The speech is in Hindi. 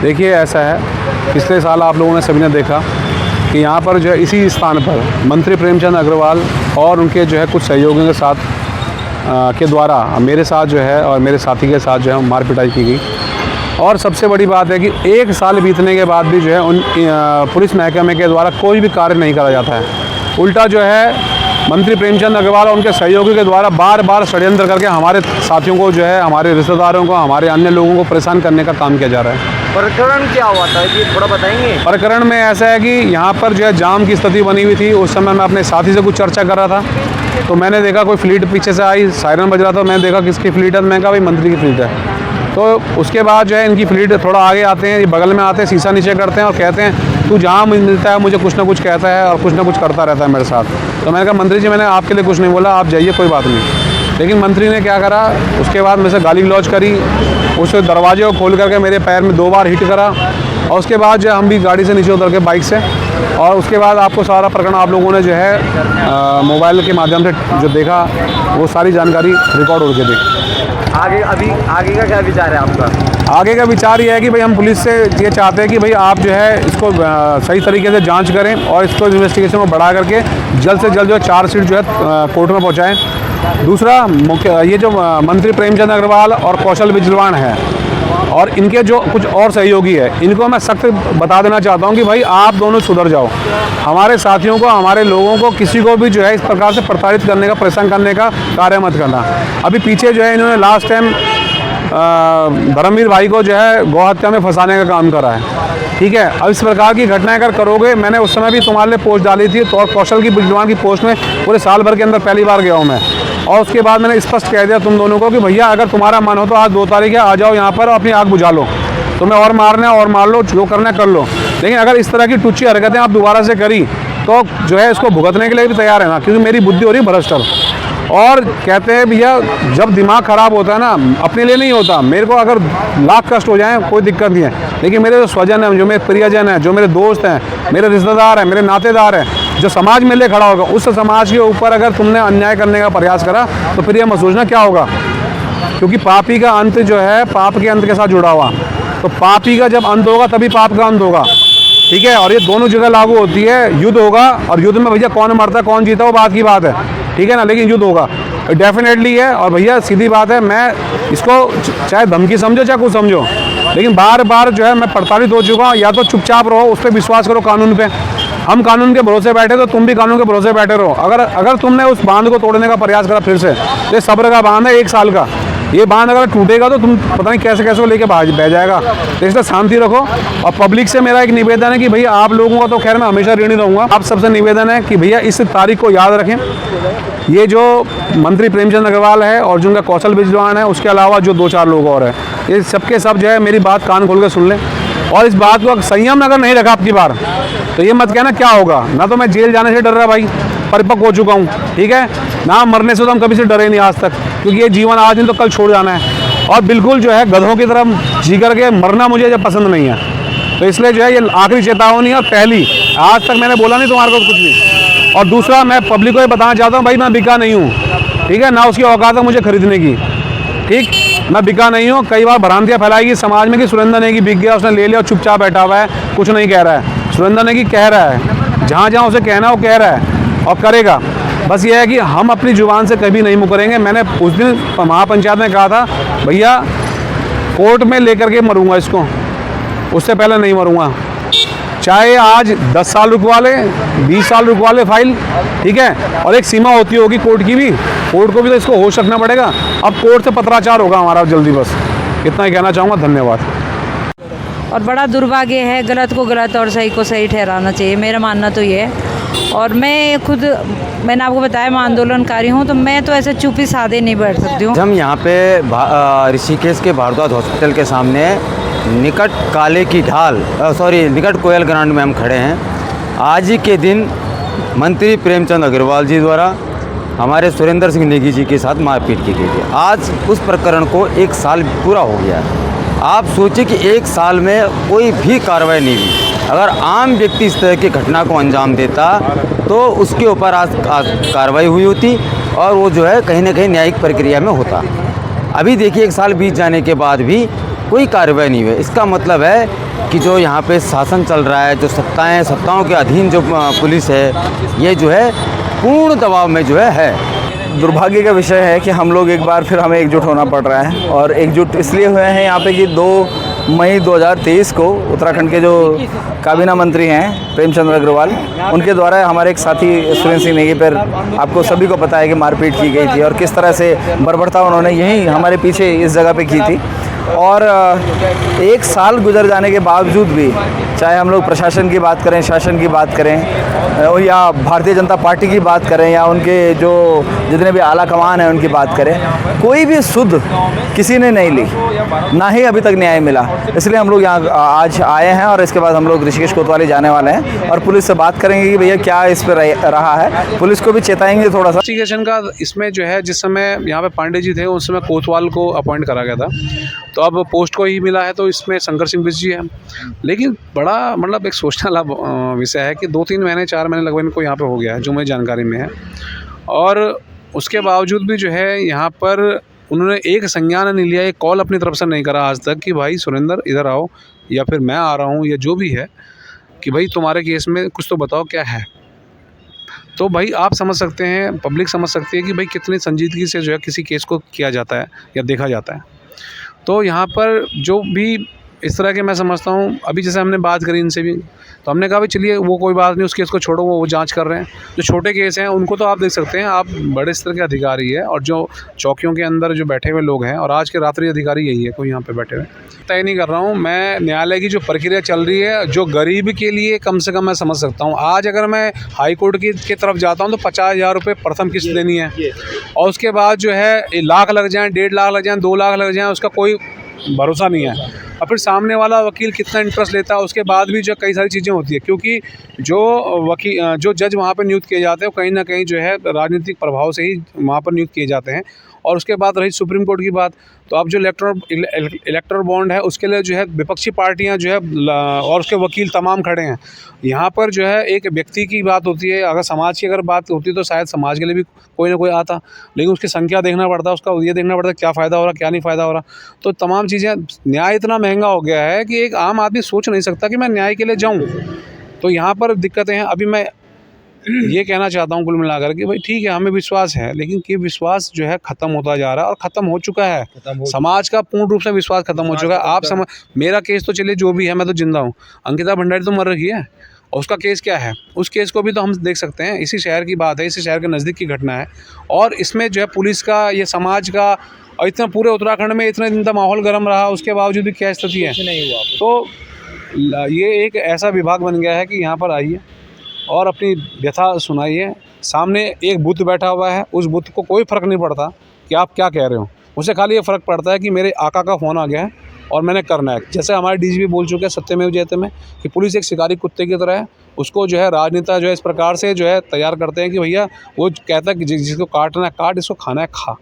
देखिए ऐसा है, पिछले साल आप लोगों ने सभी ने देखा कि यहाँ पर जो है इसी स्थान पर मंत्री प्रेमचंद अग्रवाल और उनके जो है कुछ सहयोगियों के साथ के द्वारा मेरे साथ जो है और मेरे साथी के साथ जो है मार पिटाई की गई। और सबसे बड़ी बात है कि 1 साल बीतने के बाद भी जो है उन पुलिस महकमे के द्वारा कोई भी कार्य नहीं करा जाता है। उल्टा जो है मंत्री प्रेमचंद अग्रवाल और उनके सहयोगी के द्वारा बार बार षड्यंत्र करके हमारे साथियों को जो है, हमारे रिश्तेदारों को, हमारे अन्य लोगों को परेशान करने का काम किया जा रहा है। प्रकरण क्या हुआ था ये थोड़ा बताएंगे? प्रकरण में ऐसा है कि यहाँ पर जो है जाम की स्थिति बनी हुई थी। उस समय मैं अपने साथी से कुछ चर्चा कर रहा था, तो मैंने देखा कोई फ्लीट पीछे से आई, सायरन बज रहा था। मैंने देखा किसकी फ्लीट है, मैं कहा भाई मंत्री की फ्लीट है। तो उसके बाद जो है इनकी फ्लीट थोड़ा आगे आते हैं, ये बगल में आते हैं, शीशा नीचे करते हैं और कहते हैं तू जहाँ मिलता है मुझे कुछ ना कुछ कहता है और कुछ ना कुछ करता रहता है मेरे साथ। तो मैंने कहा मंत्री जी मैंने आपके लिए कुछ नहीं बोला, आप जाइए कोई बात नहीं। लेकिन मंत्री ने क्या करा, उसके बाद मेरे से गाली गलौज करी, उस दरवाजे को खोल करके मेरे पैर में 2 बार हिट करा। और उसके बाद जो हम भी गाड़ी से नीचे उतर के बाइक से, और उसके बाद आपको सारा प्रकरण आप लोगों ने जो है मोबाइल के माध्यम से जो देखा, वो सारी जानकारी रिकॉर्ड हो के देखी। आगे का क्या विचार है आपका? आगे का विचार ये है कि भाई हम पुलिस से ये चाहते हैं कि भाई आप जो है इसको सही तरीके से जांच करें और इसको इन्वेस्टिगेशन को बढ़ा करके जल्द से जल्द जो चार्जशीट जो है कोर्ट में पहुंचाएं। दूसरा मुख्य ये जो मंत्री प्रेमचंद अग्रवाल और कौशल बिजलवान है और इनके जो कुछ और सहयोगी है, इनको मैं सख्त बता देना चाहता हूं कि भाई आप दोनों सुधर जाओ। हमारे साथियों को, हमारे लोगों को, किसी को भी जो है इस प्रकार से प्रताड़ित करने का, परेशान करने का कार्य मत करना। अभी पीछे जो है इन्होंने लास्ट टाइम धर्मवीर भाई को जो है गौ हत्या में फंसाने का काम करा है, ठीक है। अब इस प्रकार की घटनाएं अगर करोगे, मैंने उस समय भी तुम्हारे लिए पोस्ट डाली थी, तो और कौशल की बिजलवान की पोस्ट में पूरे साल भर के अंदर पहली बार गया हूँ मैं। और उसके बाद मैंने स्पष्ट कह दिया तुम दोनों को कि भैया अगर तुम्हारा मन हो तो आज 2 तारीख है, आ जाओ यहाँ पर और अपनी आग बुझा लो। तुम्हें और मारना है और मार लो, जो करना है कर लो। लेकिन अगर इस तरह की टुच्ची हरकतें आप दोबारा से करी तो जो है इसको भुगतने के लिए भी तैयार है ना, क्योंकि मेरी बुद्धि हो रही है भ्रष्टर। और कहते हैं भैया जब दिमाग ख़राब होता है ना, अपने लिए नहीं होता। मेरे को अगर लाख कष्ट हो जाए कोई दिक्कत नहीं है, लेकिन मेरे जो स्वजन हैं, जो मेरे प्रियजन हैं, जो मेरे दोस्त हैं, मेरे रिश्तेदार हैं, मेरे नातेदार हैं, जो समाज में ले खड़ा होगा, उस समाज के ऊपर अगर तुमने अन्याय करने का प्रयास करा तो फिर ये मत सोचना क्या होगा। क्योंकि पापी का अंत जो है पाप के अंत के साथ जुड़ा हुआ, तो पापी का जब अंत होगा तभी पाप का अंत होगा, ठीक है। और ये दोनों जगह लागू होती है। युद्ध होगा और युद्ध में भैया कौन मरता है कौन जीता वो बात की बात है, ठीक है ना, लेकिन युद्ध होगा डेफिनेटली है। और भैया सीधी बात है, मैं इसको चाहे धमकी समझो चाहे कुछ समझो, लेकिन बार बार जो है मैं प्रताड़ित हो चुका हूँ। या तो चुपचाप रहो, उस पर विश्वास करो, कानून पे। हम कानून के भरोसे बैठे तो तुम भी कानून के भरोसे बैठे रहो। अगर तुमने उस बांध को तोड़ने का प्रयास करा फिर से, ये सब्र का बांध है 1 साल का, ये बांध अगर टूटेगा तो तुम पता नहीं कैसे कैसे वो लेके बह जाएगा। तो इसलिए शांति रखो। और पब्लिक से मेरा एक निवेदन है कि भैया आप लोगों का तो खैर मैं हमेशा ऋणी रहूँगा, आप सबसे निवेदन है कि भैया इस तारीख को याद रखें। ये जो मंत्री प्रेमचंद अग्रवाल है और जो उनका कौशल बिजलवान है, उसके अलावा जो 2-4 लोग और हैं, ये सबके सब जो है मेरी बात कान खोल कर सुन लें। और इस बात को संयम अगर नहीं रखा आपकी बार तो ये मत कहना क्या होगा। ना तो मैं जेल जाने से डर रहा भाई, परिपक्व हो चुका हूँ, ठीक है ना। मरने से तो हम कभी से डरे नहीं आज तक, क्योंकि ये जीवन आज नहीं तो कल छोड़ जाना है। और बिल्कुल जो है गधों की तरह जी करके मरना मुझे जब पसंद नहीं है। तो इसलिए जो है ये आखिरी चेतावनी है और पहली, आज तक मैंने बोला नहीं तुम्हारे को कुछ भी। और दूसरा मैं पब्लिक को ये बताना चाहता हूँ भाई मैं बिका नहीं हूँ, ठीक है ना, उसकी औकात है मुझे खरीदने की, ठीक। मैं बिका नहीं हूँ। कई बार भ्रांतियाँ फैलाएगी समाज में कि सुरेंद्र नेगी बिक गया, उसने ले लिया और चुपचाप बैठा हुआ है, कुछ नहीं कह रहा है। सुरेंद्र नेगी कह रहा है, जहाँ जहाँ उसे कहना वो कह रहा है और करेगा। बस ये है कि हम अपनी जुबान से कभी नहीं मुकरेंगे। मैंने उस दिन महापंचायत में कहा था भैया कोर्ट में लेकर के मरूंगा इसको, उससे पहले नहीं मरूंगा। चाहे आज 10 साल रुकवा ले, 20 साल रुकवा ले फाइल, ठीक है। और एक सीमा होती होगी कोर्ट की भी, कोर्ट को भी तो इसको होश रखना पड़ेगा। अब कोर्ट से पत्राचार होगा हमारा जल्दी, बस इतना ही कहना चाहूँगा। धन्यवाद। और बड़ा दुर्भाग्य है, गलत को गलत और सही को सही ठहराना चाहिए, मेरा मानना तो ये है। और मैं खुद, मैंने आपको बताया मैं आंदोलनकारी हूँ, तो मैं तो ऐसे चुप्पी साधे नहीं बैठ सकती हूँ। हम यहाँ पे ऋषिकेश के भारद्वाज हॉस्पिटल के सामने निकट काले की ढाल निकट कोयल ग्राउंड में हम खड़े हैं। आज ही के दिन मंत्री प्रेमचंद अग्रवाल जी द्वारा हमारे सुरेंद्र सिंह नेगी जी के साथ मारपीट की गई है। आज उस प्रकरण को 1 साल पूरा हो गया है। आप सोचिए कि 1 साल में कोई भी कार्रवाई नहीं हुई। अगर आम व्यक्ति इस तरह की घटना को अंजाम देता तो उसके ऊपर आज कार्रवाई हुई होती और वो जो है कहीं ना कहीं न्यायिक प्रक्रिया में होता। अभी देखिए 1 साल बीत जाने के बाद भी कोई कार्रवाई नहीं हुई। इसका मतलब है कि जो यहाँ पे शासन चल रहा है, जो सत्ताओं के अधीन जो पुलिस है, ये जो है पूर्ण दबाव में जो है। दुर्भाग्य का विषय है कि हम लोग एक बार फिर हमें एकजुट होना पड़ रहा है, और एकजुट इसलिए हुए हैं यहाँ पे कि 2 मई 2023 को उत्तराखंड के जो काबीना मंत्री हैं प्रेमचंद अग्रवाल, उनके द्वारा हमारे एक साथी सुरेंद्र सिंह नेगी पर आपको सभी को पता है कि मारपीट की गई थी, और किस तरह से बर्बरता उन्होंने यहीं हमारे पीछे इस जगह पे की थी। और 1 साल गुजर जाने के बावजूद भी, चाहे हम लोग प्रशासन की बात करें, शासन की बात करें, या भारतीय जनता पार्टी की बात करें, या उनके जो जितने भी आला कमान हैं उनकी बात करें, कोई भी सुध किसी ने नहीं ली, ना ही अभी तक न्याय मिला। इसलिए हम लोग यहाँ आज आए हैं, और इसके बाद हम लोग ऋषिकेश कोतवाली जाने वाले हैं और पुलिस से बात करेंगे कि भैया क्या इस पर रहा है। पुलिस को भी चेताएंगे थोड़ा सा। इन्वेस्टिगेशन का इसमें जो है, जिस समय यहाँ पे पांडे जी थे उस समय कोतवाल को अपॉइंट करा गया था, तो अब पोस्ट को ही मिला है, तो इसमें शंकर सिंह बिष्ट जी है। लेकिन बड़ा मतलब एक सोचने वाला विषय है कि 2-3 महीने 4 महीने लगभग इनको यहाँ पे हो गया है, जो मुझे जानकारी में है, और उसके बावजूद भी जो है यहाँ पर उन्होंने एक संज्ञान नहीं लिया, एक कॉल अपनी तरफ से नहीं करा आज तक कि भाई सुरेंद्र इधर आओ, या फिर मैं आ रहा हूँ, या जो भी है कि भाई तुम्हारे केस में कुछ तो बताओ क्या है। तो भाई आप समझ सकते हैं, पब्लिक समझ सकती है कि भाई कितनी संजीदगी से जो है किसी केस को किया जाता है या देखा जाता है। तो यहाँ पर जो भी इस तरह के मैं समझता हूँ, अभी जैसे हमने बात करी इनसे भी, तो हमने कहा भाई चलिए वो कोई बात नहीं, उस केस को छोड़ो, वो जांच कर रहे हैं। जो छोटे केस हैं उनको तो आप देख सकते हैं, आप बड़े स्तर के अधिकारी है, और जो चौकियों के अंदर जो बैठे हुए लोग हैं, और आज के रात्रि अधिकारी यही है कोई यहाँ पे बैठे हुए। तय नहीं कर रहा हूँ मैं, न्यायालय की जो प्रक्रिया चल रही है, जो गरीब के लिए कम से कम मैं समझ सकता हूँ। आज अगर मैं हाई कोर्ट की तरफ जाता हूँ तो 50,000 रुपये प्रथम किस्त देनी है, और उसके बाद जो है लाख लग जाएँ, 1.5 लाख लग जाएँ, 2 लाख लग जाएँ, उसका कोई भरोसा नहीं है। और फिर सामने वाला वकील कितना इंटरेस्ट लेता है, उसके बाद भी जो कई सारी चीज़ें होती है, क्योंकि जो जज वहाँ पर नियुक्त किए जाते हैं वो कहीं ना कहीं जो है राजनीतिक प्रभाव से ही वहाँ पर नियुक्त किए जाते हैं। और उसके बाद रही सुप्रीम कोर्ट की बात, तो अब जो इलेक्टोरल बॉन्ड है उसके लिए जो है विपक्षी पार्टियां जो है और उसके वकील तमाम खड़े हैं। यहाँ पर जो है एक व्यक्ति की बात होती है, अगर समाज की अगर बात होती तो शायद समाज के लिए भी कोई ना कोई आता, लेकिन उसकी संख्या देखना पड़ता है, उसका ये देखना पड़ता है क्या फ़ायदा हो रहा, क्या नहीं फ़ायदा हो रहा। तो तमाम चीज़ें, न्याय इतना महंगा हो गया है कि एक आम आदमी सोच नहीं सकता कि मैं न्याय के लिए जाऊँ। तो यहाँ पर दिक्कतें हैं। अभी मैं ये कहना चाहता हूँ कुल मिलाकर कि भाई ठीक है, हमें विश्वास है, लेकिन ये विश्वास जो है ख़त्म होता जा रहा है, और ख़त्म हो चुका है। समाज का पूर्ण रूप से विश्वास ख़त्म हो चुका है। आप समझ, मेरा केस तो चलिए जो भी है, मैं तो जिंदा हूँ, अंकिता भंडारी तो मर रही है, और उसका केस क्या है, उस केस को भी तो हम देख सकते हैं। इसी शहर की बात है, इसी शहर के नज़दीक की घटना है, और इसमें जो है पुलिस का, ये समाज का, और इतना पूरे उत्तराखंड में इतना दिन तक माहौल गर्म रहा, उसके बावजूद भी क्या स्थिति है। तो ये एक ऐसा विभाग बन गया है कि यहाँ पर आइए और अपनी व्यथा सुनाइए। सामने एक बुत बैठा हुआ है, उस बुत को कोई फ़र्क नहीं पड़ता कि आप क्या कह रहे हो, उसे खाली ये फ़र्क पड़ता है कि मेरे आका का फ़ोन आ गया है और मैंने करना है। जैसे हमारे डीजीपी बोल चुके हैं सत्यमेव जयते में कि पुलिस एक शिकारी कुत्ते की तरह है, उसको जो है राजनेता जो है इस प्रकार से जो है तैयार करते हैं कि भैया वो कहता है कि जिसको काटना है काट, इसको खाना है खा।